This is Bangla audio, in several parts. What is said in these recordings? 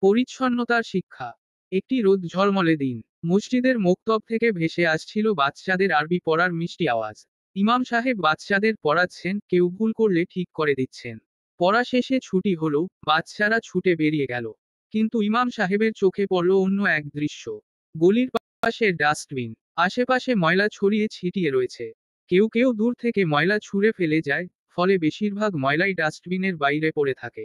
পরিচ্ছন্নতার শিক্ষা। একটি রোদ ঝলমলে দিন। মসজিদের মোক্তব থেকে ভেসে আসছিল বাচ্চাদের আরবি পড়ার মিষ্টি আওয়াজ। ইমাম সাহেব বাচ্চাদের পড়াচ্ছেন, কেউ ভুল করলে ঠিক করে দিচ্ছেন। পড়া শেষে ছুটি হলো, বাচ্চারা ছুটে বেরিয়ে গেল। কিন্তু ইমাম সাহেবের চোখে পড়ল অন্য এক দৃশ্য। গলির পাশে ডাস্টবিন। আশেপাশে ময়লা ছড়িয়ে ছিটিয়ে রয়েছে। কেউ কেউ দূর থেকে ময়লা ছুঁড়ে ফেলে যায়, ফলে বেশিরভাগ ময়লাই ডাস্টবিনের বাইরে পড়ে থাকে।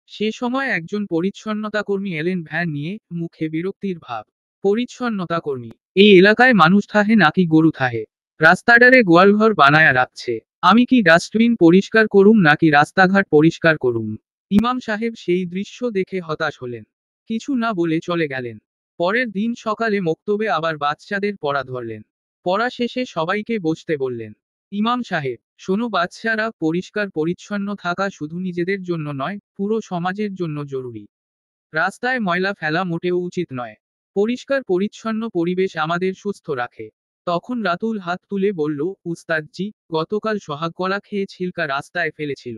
সে সময় একজন পরিচ্ছন্নতাকর্মী এলেন ভ্যান নিয়ে, মুখে বিরক্তির ভাব। পরিচ্ছন্নতাকর্মী, এই এলাকায় মানুষ থাহে নাকি গরু থাহে? রাস্তাটারে গোয়ালঘর বানায়া রাখছে। আমি কি ডাস্টবিন পরিষ্কার করুম নাকি রাস্তাঘাট পরিষ্কার করুম? ইমাম সাহেব সেই দৃশ্য দেখে হতাশ হলেন। কিছু না বলে চলে গেলেন। পরের দিন সকালে মক্তবে আবার বাচ্চাদের পড়া ধরলেন। পড়া শেষে সবাইকে বসতে বললেন। ইমাম সাহেব, শোনো বাচ্চারা, পরিষ্কার পরিচ্ছন্ন থাকা শুধু নিজেদের জন্য নয়, পুরো সমাজের জন্য জরুরি। রাস্তায় ময়লা ফেলা মোটেও উচিত নয়। পরিষ্কার পরিচ্ছন্ন পরিবেশ আমাদের সুস্থ রাখে। তখন রাতুল হাত তুলে বলল, উস্তাদজি, গতকাল সোহাগ কলা খেয়ে ছিলকা রাস্তায় ফেলেছিল।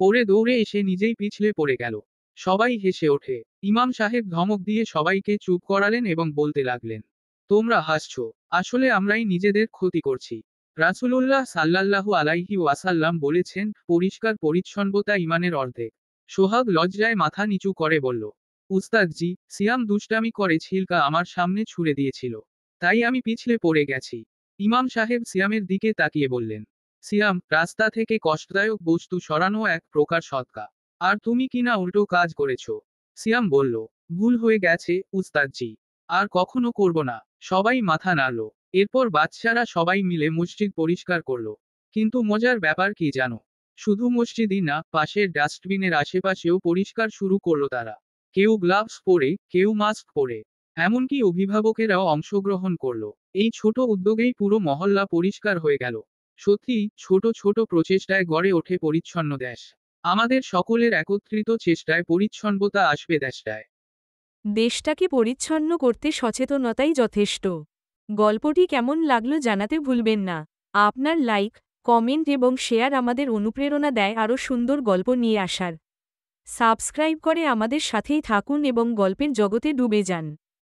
পড়ে দৌড়ে এসে নিজেই পিছলে পড়ে গেল। সবাই হেসে ওঠে। ইমাম সাহেব ধমক দিয়ে সবাইকে চুপ করালেন এবং বলতে লাগলেন, তোমরা হাসছো, আসলে আমরাই নিজেদের ক্ষতি করছি। রাসূলুল্লাহ সাল্লাল্লাহু আলাইহি ওয়াসাল্লাম বলেছেন, পরিষ্কার পরিচ্ছন্নতা ঈমানের অর্ধেক। সোহাগ লজ্জায় মাথা নিচু করে বলল, উস্তাদজি, সিয়াম দুষ্টামি করে ছিলকা আমার সামনে ছুঁড়ে দিয়েছিল, তাই আমি পিছলে পড়ে গেছি। ইমাম সাহেব সিয়ামের দিকে তাকিয়ে বললেন, সিয়াম, রাস্তা থেকে কষ্টদায়ক বস্তু সরানো এক প্রকার সদকা। আর তুমি কিনা উল্টো কাজ করেছো। সিয়াম বলল, ভুল হয়ে গেছে উস্তাদজি, আর কখনো করব না। সবাই মাথা নাড়ল। এরপর বাচ্চারা সবাই মিলে মসজিদ পরিষ্কার করলো। কিন্তু মজার ব্যাপার কি জানো? শুধু মসজিদই না, পাশের ডাস্টবিনের আশেপাশেও পরিষ্কার শুরু করলো তারা। কেউ গ্লাভস পরে, কেউ মাস্ক পরে, এমনকি অভিভাবকেরাও অংশগ্রহণ করলো। এই ছোট উদ্যোগেই পুরো মহল্লা পরিষ্কার হয়ে গেল। সত্যি, ছোট ছোট প্রচেষ্টায় গড়ে ওঠে পরিচ্ছন্ন দেশ। আমাদের সকলের একত্রিত চেষ্টায় পরিচ্ছন্নতা আসবে দেশটায়। দেশটাকে পরিচ্ছন্ন করতে সচেতনতাই যথেষ্ট। গল্পটি কেমন লাগলো জানাতে ভুলবেন না। আপনার লাইক, কমেন্ট এবং শেয়ার আমাদের অনুপ্রেরণা দেয় আরও সুন্দর গল্প নিয়ে আসার। সাবস্ক্রাইব করে আমাদের সাথেই থাকুন এবং গল্পের জগতে ডুবে যান।